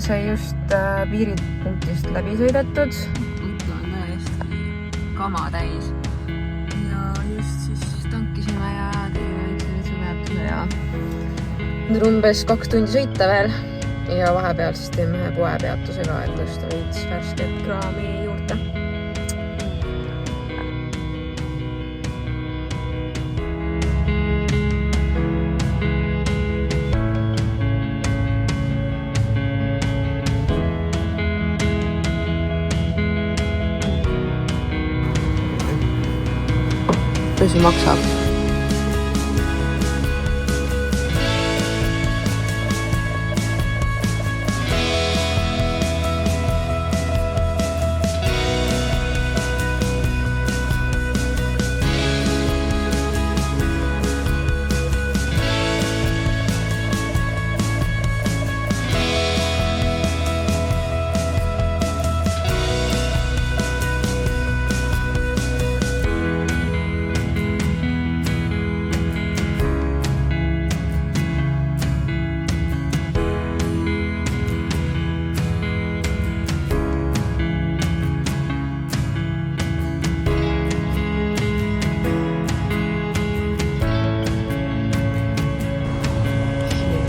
sai just piiripunktist läbi sõidetud. Auto on täiesti kama täis. Ja just siis tankisime ja tegime üks veatuse ja nüüd umbes 2 tundi sõita veel ja vahepeal siis teeme ühe poepeatusega, et tõsta veits värsket kraami juurde. Tõsi maksab.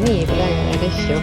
Nii põlenevaid asju.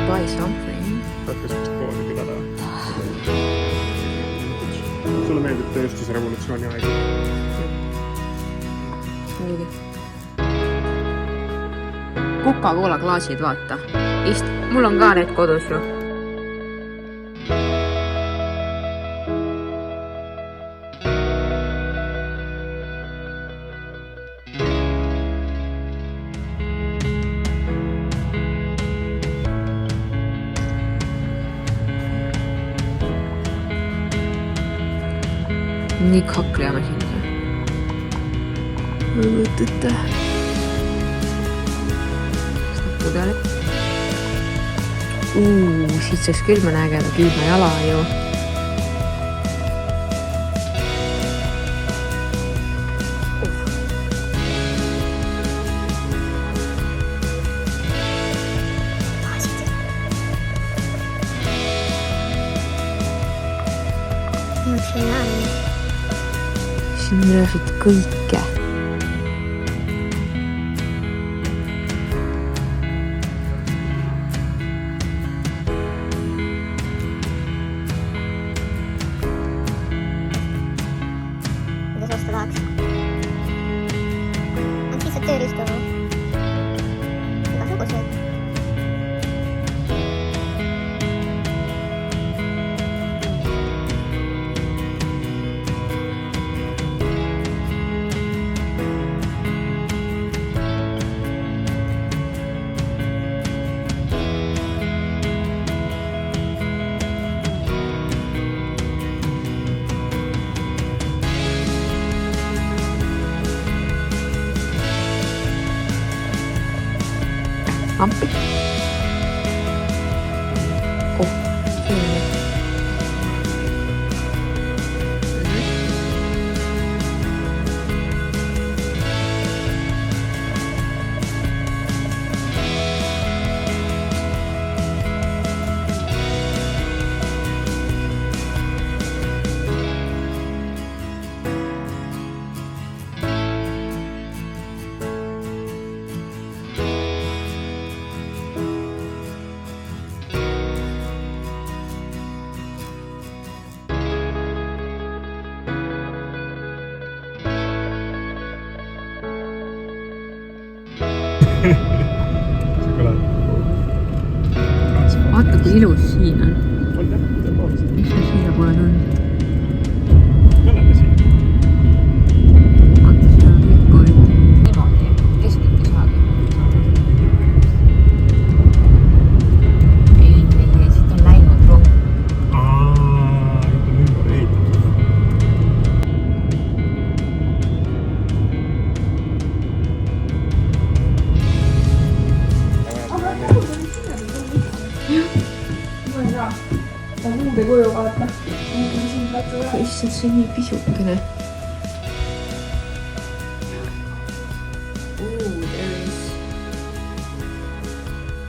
Buy something. Tahad sest kooli pidada? Sulle meeldib tööstusrevolutsiooni aeg? Muidugi. Coca-Cola klaasid, vaata. Mul on ka need kodus ju. Nii kakleame sinna. Võtete. Snappu peale. Siit saaks küll ma nägema külma jala ju. Siin näesid kõike. Kuidas osta tahaks? On siis tööriistu igasuguseid. Ampi. Selline. see kõlab. Vaata, kui ilus siin on. On jah, tõepoolest. Miks me siia pole tulnud? Me oleme siin. Vaata, siin on kõik koolid. Niimoodi, keskelt ei saagi. Ei, siit on läinud rong. Nüüd on ümber ehitatud. Issand, see on nii pisukene. Tervis.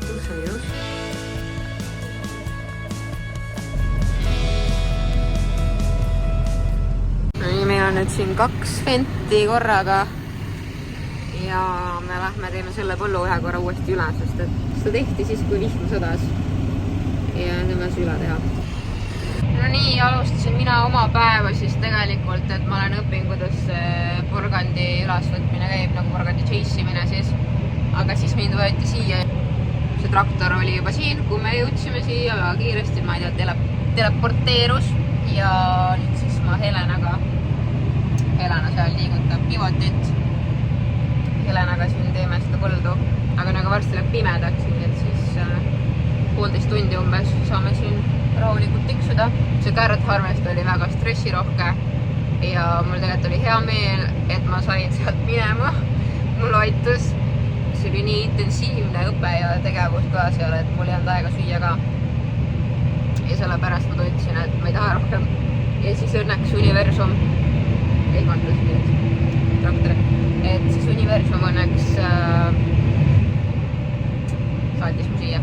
Kus on ilus? Meil on nüüd siin 2 venti korraga ja me lähme teeme selle põllu ühe korra uuesti üle, sest et seda tehti siis, kui vihm sadas ja tõmbas üle teha. No nii, alustasin mina oma päeva siis tegelikult, et ma olen õppinud, kuidas porgandi ülesvõtmine käib, nagu porgandi chase-imine siis. Aga siis mind võeti siia. See traktor oli juba siin, kui me jõudsime siia väga kiiresti, ma ei tea, teleporteerus ja nüüd siis ma Helena seal liigutab pivotit. Helenaga siin teeme seda põldu, aga nagu varsti läheb pimedaks, nii et siis 1,5 tundi umbes saame siin rahulikult tiksuda. See Carrot Harvest oli väga stressirohke ja mul tegelikult oli hea meel, et ma sain sealt minema. Mul aitas, see oli nii intensiivne õpe ja tegevus ka seal, et mul ei olnud aega süüa ka. Ja sellepärast ma tundsin, et ma ei taha rohkem. Ja siis õnneks universum, ehmatas nüüd traktori, et siis universum õnneks saatis mu siia.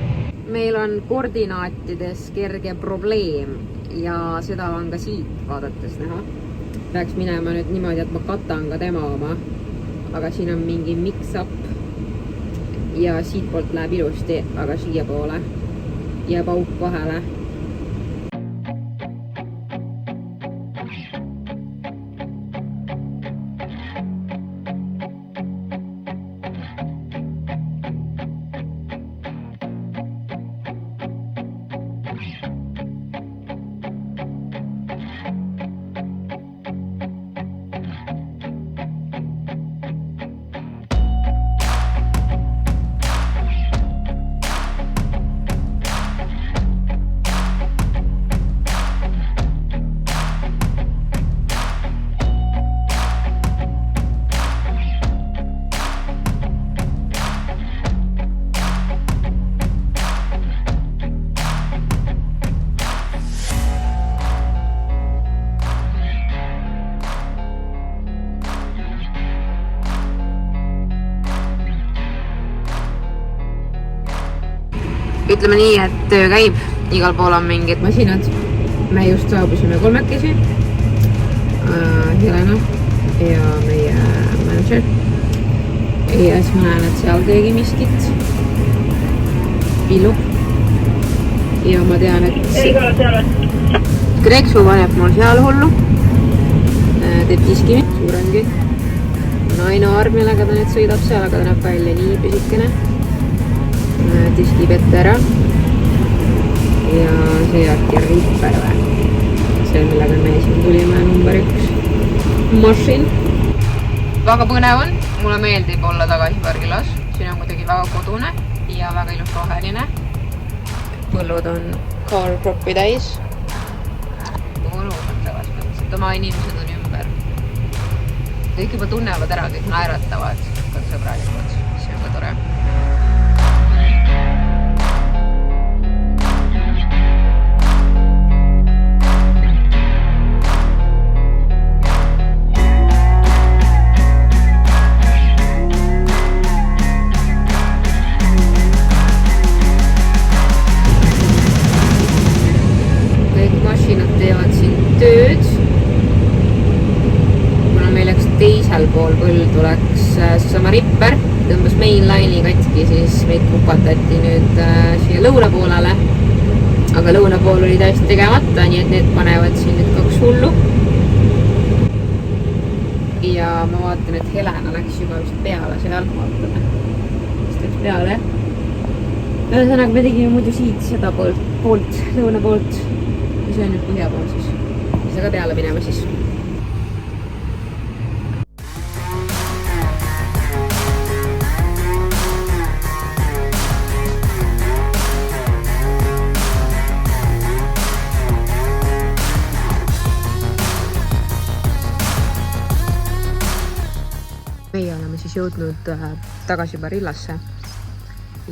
Meil on koordinaatides kerge probleem ja seda on ka siit vaadates näha. Peaks minema nüüd niimoodi, et ma katan ka tema oma, aga siin on mingi mix-up ja siit poolt läheb ilusti, aga siia poole jääb auk vahele. Ütleme nii, et töö käib, igal pool on mingid masinad. Me just saabusime 3 Helena ja meie manager. Ja siis ma näen, et seal teegi miskit pillu. Ja ma tean, et Greksu paneb mul seal hullu. Teeb diski suuremgi. Naino arm, millega ta nüüd sõidab seal, aga ta näeb välja nii pisikene. Diskib ette ära ja see äkki Ripper või? See, millega me siin tulime number 1 masin. Väga põnev on, mulle meeldib olla tagasi pargilas. Siin on kuidagi väga kodune ja väga ilus roheline. Põllud on car propi täis. Olukord selles mõttes, et oma inimesed on ümber. Kõik juba tunnevad ära, kõik naeratavad, kõik sõbralikud, see on ka tore. Teisel pool põldu läks sama Ripper, tõmbas mainline'i katki, siis meid kupatati nüüd siia lõuna poolele. Aga lõuna pool oli täiesti tegemata, nii et need panevad siin nüüd 2 hullu. Ja ma vaatan, et Helena läks juba vist peale seal, vaatame. Siis teeb peale. Ühesõnaga me tegime muidu siit seda poolt, lõuna poolt. Ja see on nüüd põhja pool siis. Mis aga peale minema siis. Meie oleme siis jõudnud tagasi Barillasse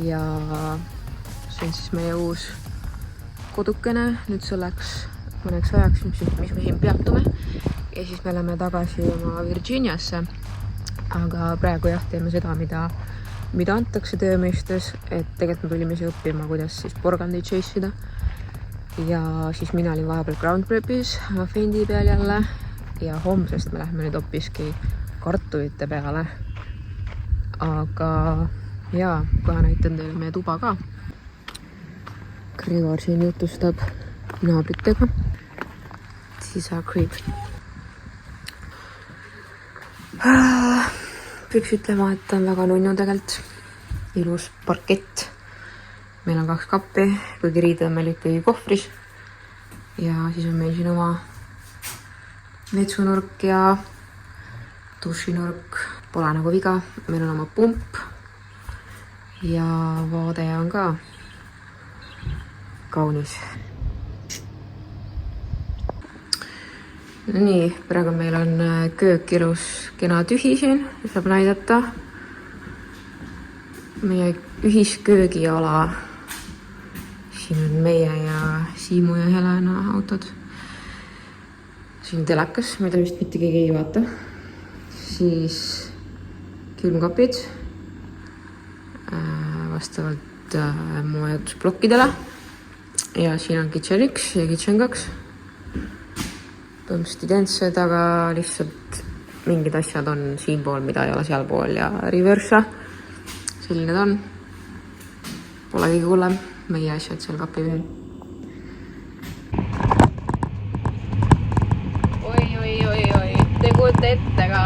ja see on siis meie uus kodukene nüüd selleks mõneks ajaks, mis me siin peatume ja siis me oleme tagasi oma Virginiasse, aga praegu jah, teeme seda, mida antakse töömeistes, et tegelikult me tulime siia õppima, kuidas siis porgandeid chase'ida ja siis mina olin vahepeal ground prep'is fendi peal jälle ja homsest me lähme nüüd hoopiski kartulite peale, aga jaa, kohe näitan teile meie tuba ka. Grigor siin jutustab naabritega. Siis creep. Võiks ütlema, et on väga nunnu tegelikult. Ilus parkett. Meil on 2 kappi, kuigi riided on meil ikkagi kohvris. Ja siis on meil siin oma metsunurk ja dušinurk, pole nagu viga, meil on oma pump ja vaade on ka kaunis. Nii, praegu meil on köök ilus kena tühi siin, saab näidata. Meie ühisköögiala. Siin on meie ja Siimu ja Helena autod. Siin telekas, mida vist mitte keegi ei vaata. Siis külmkapid vastavalt mu ajatusblokkidele ja siin on kitchen 1 ja kitchen 2 põhimõtteliselt identsed, aga lihtsalt mingid asjad on siin pool, mida ei ole seal pool ja reverse selline ta on, pole kõige hullem, meie asjad seal kapi veel. Oi, te kujuta ette ka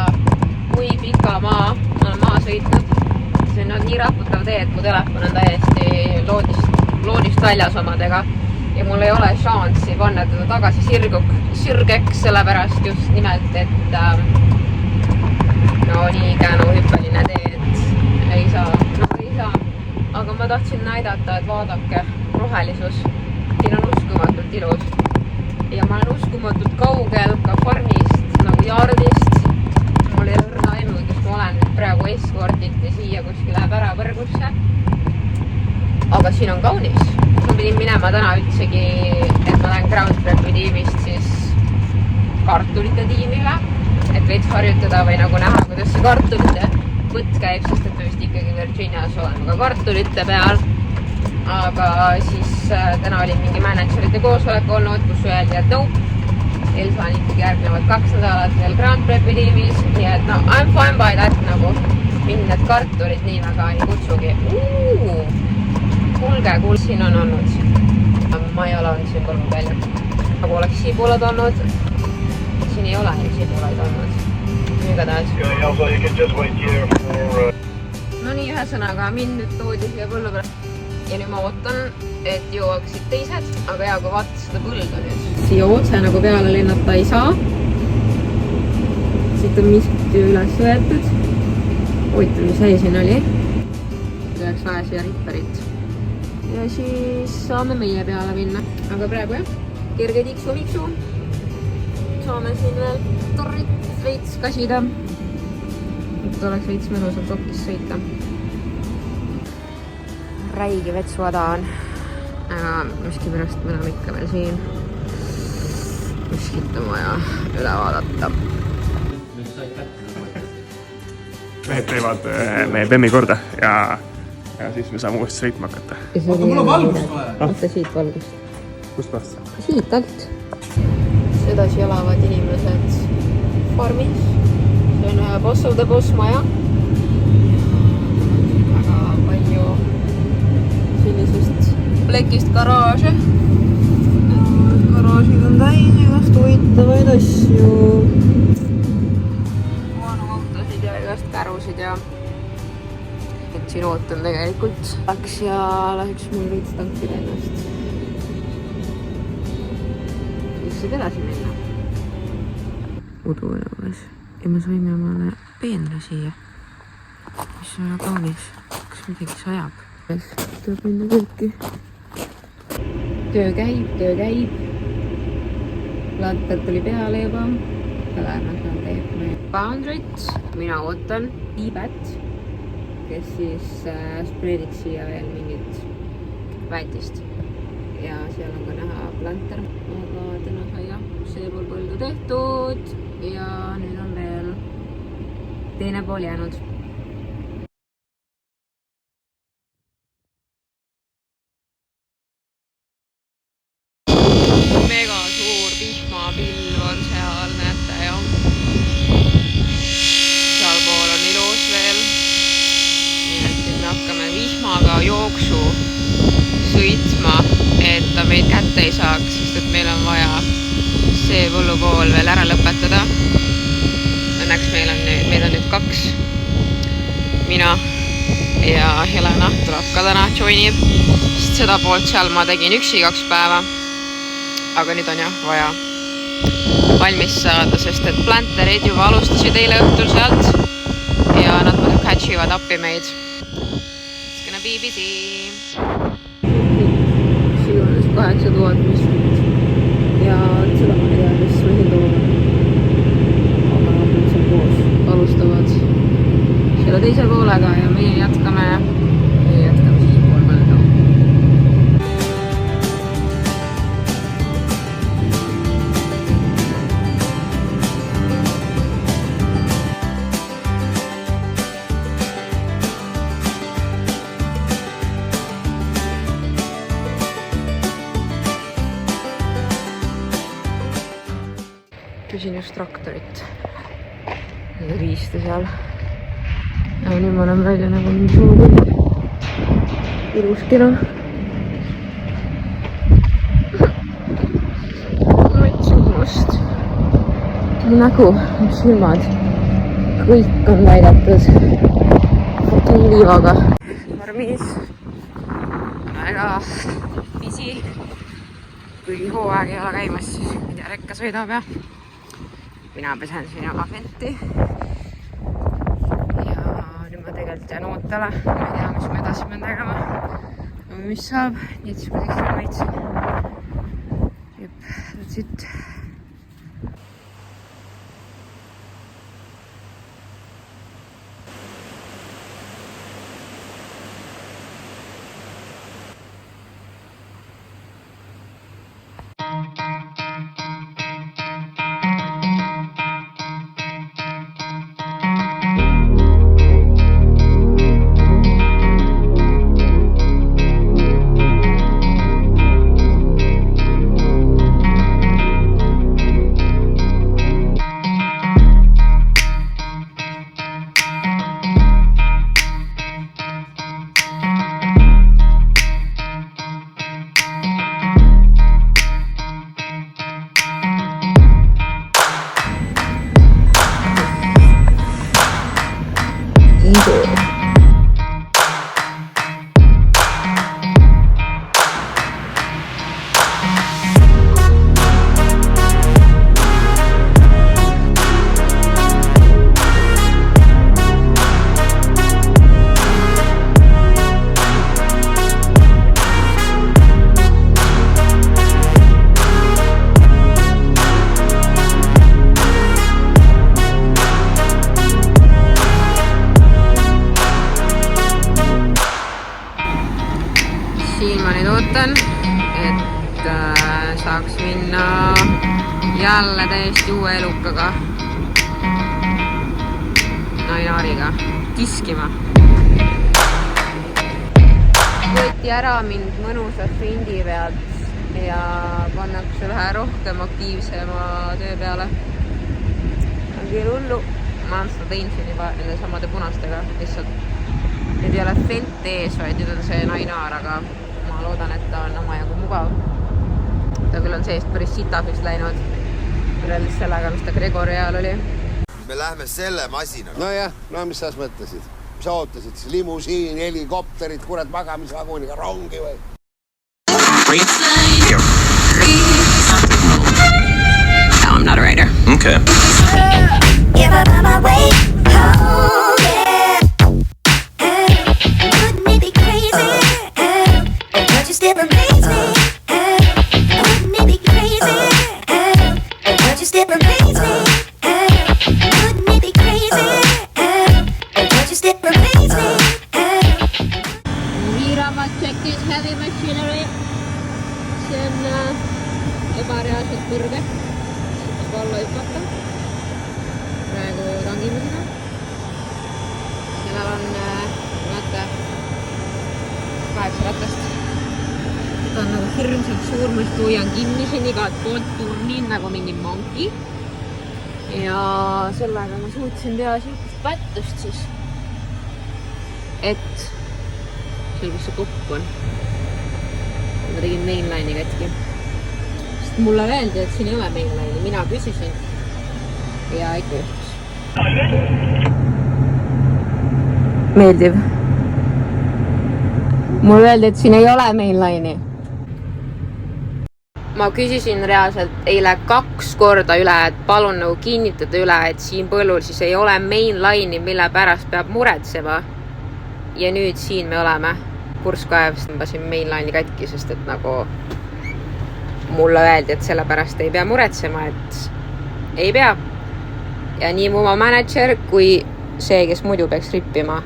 kui pika maa ma olen maha sõitnud. See on nii raputav tee, et mu telefon on täiesti loodist väljas omadega ja mul ei ole šanssi panna teda tagasi sirgeks, sellepärast just nimelt, et no nii känuhüppeline tee, et ei saa. Aga ma tahtsin näidata, et vaadake, rohelisus. Siin on uskumatult ilus ja ma olen uskumatult kaugel ka farmist nagu jaardist. Mul ei õrna aimu, kus ma olen nüüd praegu eskortiti siia kuskil läheb ära võrgusse. Aga siin on kaunis. Ma pidin minema täna üldsegi, et ma lähen ground prep'i tiimist siis kartulite tiimile, et veits harjutada või nagu näha, kuidas see kartulite võtt käib, sest et me vist ikkagi Virginias oleme ka kartulite peal. Aga siis täna oli mingi managerite koosolek olnud, kus öeldi, et nope. Elsa on ikkagi järgnevad 2 nädalat veel Grand Prep'i tiimis, nii et no I'm fine by that nagu. Mind need kartulid nii väga ei kutsugi. Kuulge, siin on olnud. Ma ei ole olnud siin polnud välja. Nagu oleks sibulad olnud. Siin ei ole nii sibulaid olnud. Igatahes. No nii, ühesõnaga mind nüüd toodi siia põllu peale. Ja nüüd ma ootan, et jõuaksid teised, aga hea, kui vaatad seda põlda nüüd. Siia otse nagu peale lennata ei saa. Siit on miski üles võetud. Oita, mis see siin oli. Oleks vaja siia ripperit. Ja siis saame meie peale minna. Aga praegu jah, kerge tiksu-miksu. Saame siin veel torrit veits kasida. Et oleks veits mõnusalt rokkis sõita. Räige vetsuada on, aga miski pärast me oleme ikka veel siin. Miskit on vaja üle vaadata. Mehed teevad meie bemmi korda ja siis me saame uuesti sõitma hakata. Oota, mul on valgust vaja. Oota, siit valgust. Kust vasta? Siit alt. Sedasi elavad inimesed farmis. See on boss of the boss maja. Väga palju sellisest plekist garaaže. Garaažid on täis igast huvitavaid asju. Vanu autosid ja igast kärusid ja siin ootan tegelikult. Läks ja laseks mul veits tankida ennast. Siis saab edasi minna. Udu eluves. Ja me saime omale peenra siia. Mis on väga kaunis. Kas midagi sajab? Tuleb minna kõiki. Töö käib. Lanter tuli peale juba. Läänasel teeb meie Boundary't. Mina ootan Tiibet, kes siis spreediks siia veel mingit väetist. Ja seal on ka näha planter. Aga täna sai jah, see pool põldu tehtud. Ja nüüd on veel teine pool jäänud. Mega suur vihmapilv on seal, näete ja sealpool on ilus veel. Nii et nüüd me hakkame vihmaga jooksu sõitma, et ta meid kätte ei saaks, sest et meil on vaja see põllupool veel ära lõpetada. Õnneks meid on nüüd 2. Mina ja Helena tuleb ka täna joinib, sest seda poolt seal ma tegin üksi 2 päeva. Aga nüüd on jah vaja valmis saada, sest et planterid juba alustasid eile õhtul sealt ja nad muidu catchivad appi meid. It's gonna be busy. Sigones 8000 vist ja seda ma ei tea, mis ma siin toon. Aga nad seal koos alustavad selle teise poolega ja meie jätkame siis pool mõelda. Küsin just traktorit ja riista seal. Ja nüüd ma olen välja nagu nii suur ilus kena. Mõtsimust. Mu nägu, mu silmad, kõik on väidetud fucking liivaga. Farmis väga busy. Kui hooaeg ei ole käimas, siis mida rekka sõidab ja mina pesen siin oma Fenti. Ja nüüd ma tegelikult jään ootele. Ma ei tea, mis me edasi pean tegema. Või mis saab. Nii et siis ma teeks veel veitsin. Jep, that's it. Siin ma nüüd ootan, et saaks minna jälle täiesti uue elukaga Nainariga kiskima. Võeti ära mind mõnusa fendi pealt ja pannakse vähe rohkem aktiivsema töö peale. On küll hullu. Ma olen seda teinud siin juba nende samade punastega lihtsalt. Nüüd ei ole fent ees, vaid nüüd on see Nainaar, aga ma loodan, et ta on omajagu mugav. Ta küll on seest päris sitafist läinud võrreldes sellega, mis ta Gregori ajal oli. Me lähme selle masina. No jah, no mis sa mõtlesid? Sa ootasid siis limusiini, helikopterit, kurat magamisvaguniga rongi või? No, I'm not a writer. Okay. Give up on my way home, yeah. Wouldn't it be crazy? Oh, but you still amaze me. Wouldn't it be crazy? Oh, but you still amaze me. Wouldn't it be crazy? Oh, but you still amaze me. Hiiramat check is heavy machinery. See on ebareaalselt kõrge. Saab alla hüpata. Praegu tangime seda. Sellel on, näete, 8 ratast. Ta on nagu hirmsalt suur, ma just hoian kinni siin igalt poolt, turnin nagu mingi monki. Ja sellega ma suutsin teha siukest pättust siis, et seal, kus see kopp on. Ma tegin mainline'i katki. Sest mulle öeldi, et siin ei ole mainline'i. Mina küsisin. Ja ikka juhtus. Meeldiv. Mulle öeldi, et siin ei ole mainline'i. Ma küsisin reaalselt eile 2 korda üle, et palun nagu kinnitada üle, et siin põllul siis ei ole mainline'i, mille pärast peab muretsema. Ja nüüd siin me oleme. Purskkaevast tõmbasin mainline'i katki, sest et nagu mulle öeldi, et sellepärast ei pea muretsema, et ei pea. Ja nii mu oma manager kui see, kes muidu peaks rippima,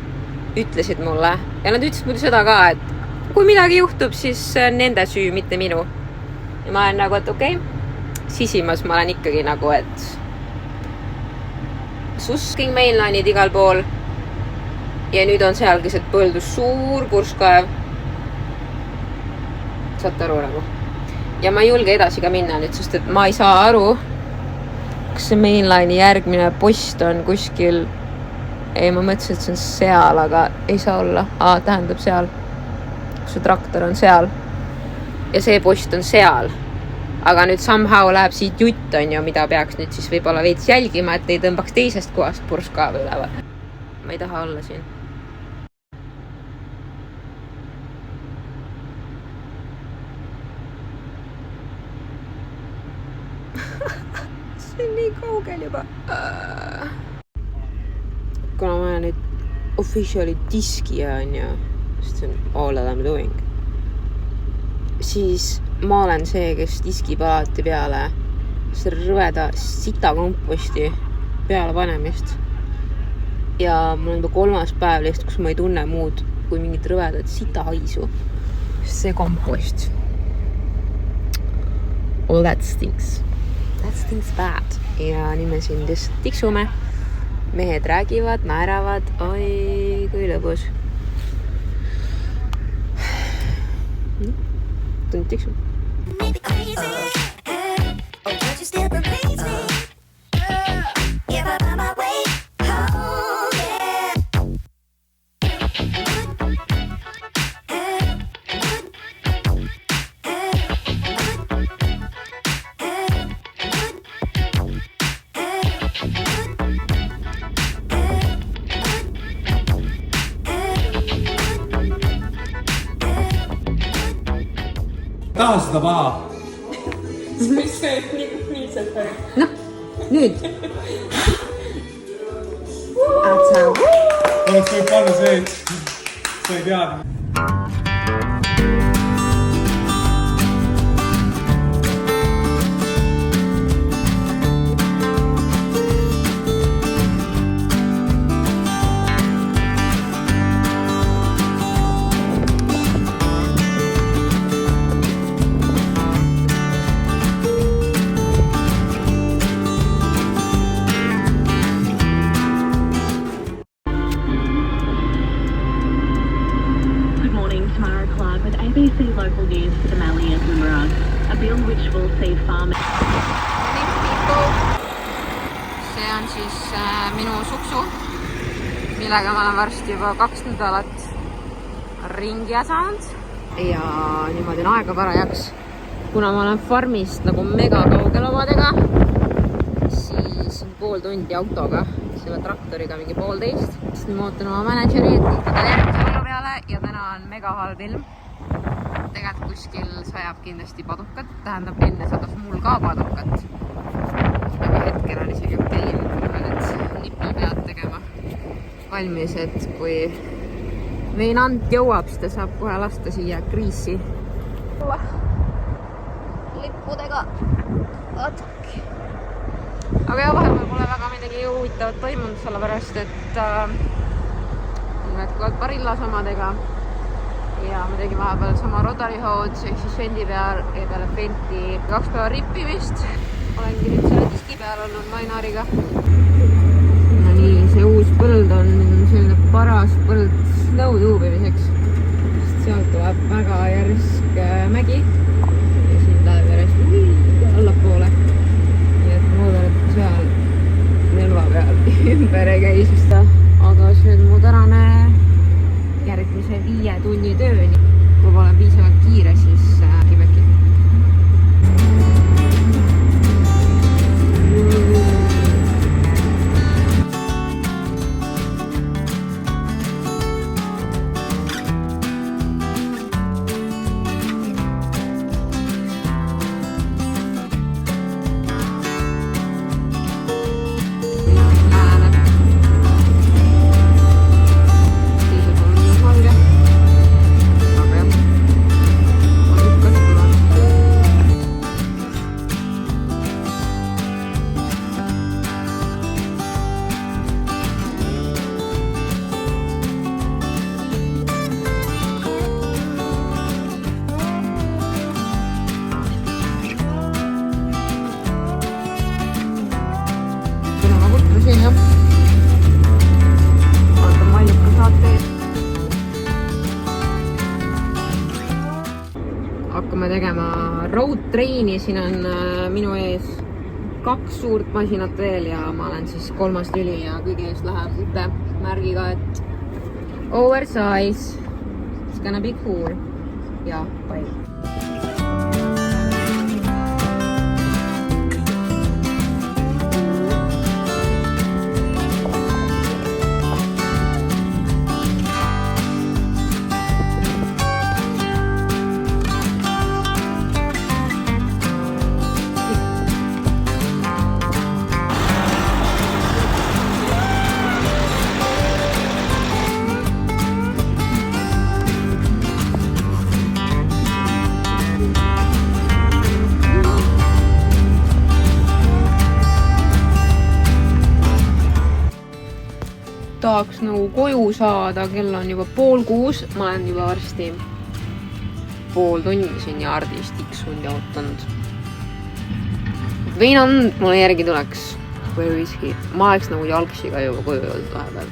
ütlesid mulle. Ja nad ütlesid muidu seda ka, et kui midagi juhtub, siis nende süü, mitte minu. Ja ma olen nagu, et okei, sisimas ma olen ikkagi nagu, et susking mainline'id igal pool. Ja nüüd on seal keset põldu suur purskkaev. Saate aru nagu. Ja ma ei julge edasi ka minna nüüd, sest et ma ei saa aru, kas see mainline'i järgmine post on kuskil. Ei, ma mõtlesin, et see on seal, aga ei saa olla. Tähendab seal. Kus see traktor on seal. Ja see post on seal. Aga nüüd somehow läheb siit jutt on ju, mida peaks nüüd siis võib-olla veits jälgima, et ei tõmbaks teisest kohast purskkaev üle. Ma ei taha olla siin. See on nii kaugel juba. Kuna ma olen nüüd officially diskija on ju, sest see on all that I'm doing, siis ma olen see, kes diskib alati peale selle rõveda sitakomposti peale panemist. Ja mul on juba 3. päev lihtsalt, kus ma ei tunne muud kui mingit rõvedat sitahaisu. See kompost. All that stinks. That stinks bad. Ja nii me siin lihtsalt tiksume. Mehed räägivad, naeravad. Oi, kui lõbus. Tund tiksu. Maybe crazy. Oh, but you still amaze me. Give up on my way home, yeah. Taha seda paha. Noh, nüüd. Oleks võib panna see, et sa ei teadnud. ABC local news for the Mallee and Boomerang, a bill which will see farmers... See on siis minu suksu, millega ma olen varsti juba 2 nädalat ringi saanud. Ja niimoodi on aega parajaks. Kuna ma olen farmist nagu mega kaugel omadega, siis 0,5 tundi autoga. See sõitma traktoriga mingi 1,5. Siis ma ootan oma manager'i, et liikuda järgmise põllu peale ja täna on mega halb ilm. Tegelikult kuskil sajab kindlasti padukat, tähendab enne sadas mul ka padukat. Aga hetkel on isegi okei, ma pean need nipipead tegema valmis, et kui veinant jõuab, siis ta saab kohe lasta siia kriisi. Lippudega vaadake. Aga jah, vahepeal pole väga midagi huvitavat toimunud, sellepärast et on jätkuvalt Barillas omadega ja ma tegin vahepeal sama Rodari hood ehk siis Fendi peal ja peale Fenti 2 päeva rippimist. Olengi nüüd selle diski peal olnud Mainaariga. No nii, see uus põld on selline paras põld snow tuubimiseks. Sealt tuleb väga järsk mägi ja siin läheb järjest allapoole. Nii et ma loodan, et seal nelva peal ümber ei käi, sest aga see on mu tänane järgmise 5 tunni tööni. Kui ma olen piisavalt kiire, siis kimäki. Hakkame tegema road train'i, siin on minu ees 2 suurt masinat veel ja ma olen siis 3. lüli ja kõige eest läheb uute märgiga, et oversize, it's gonna be cool ja bye. Tahaks nagu koju saada, kell on juba 5:30, ma olen juba varsti pool tundi siin jaardis tiksunud ja ootanud. Veinand mulle järgi tuleks või viski. Ma oleks nagu jalgsiga juba koju jõudnud vahepeal.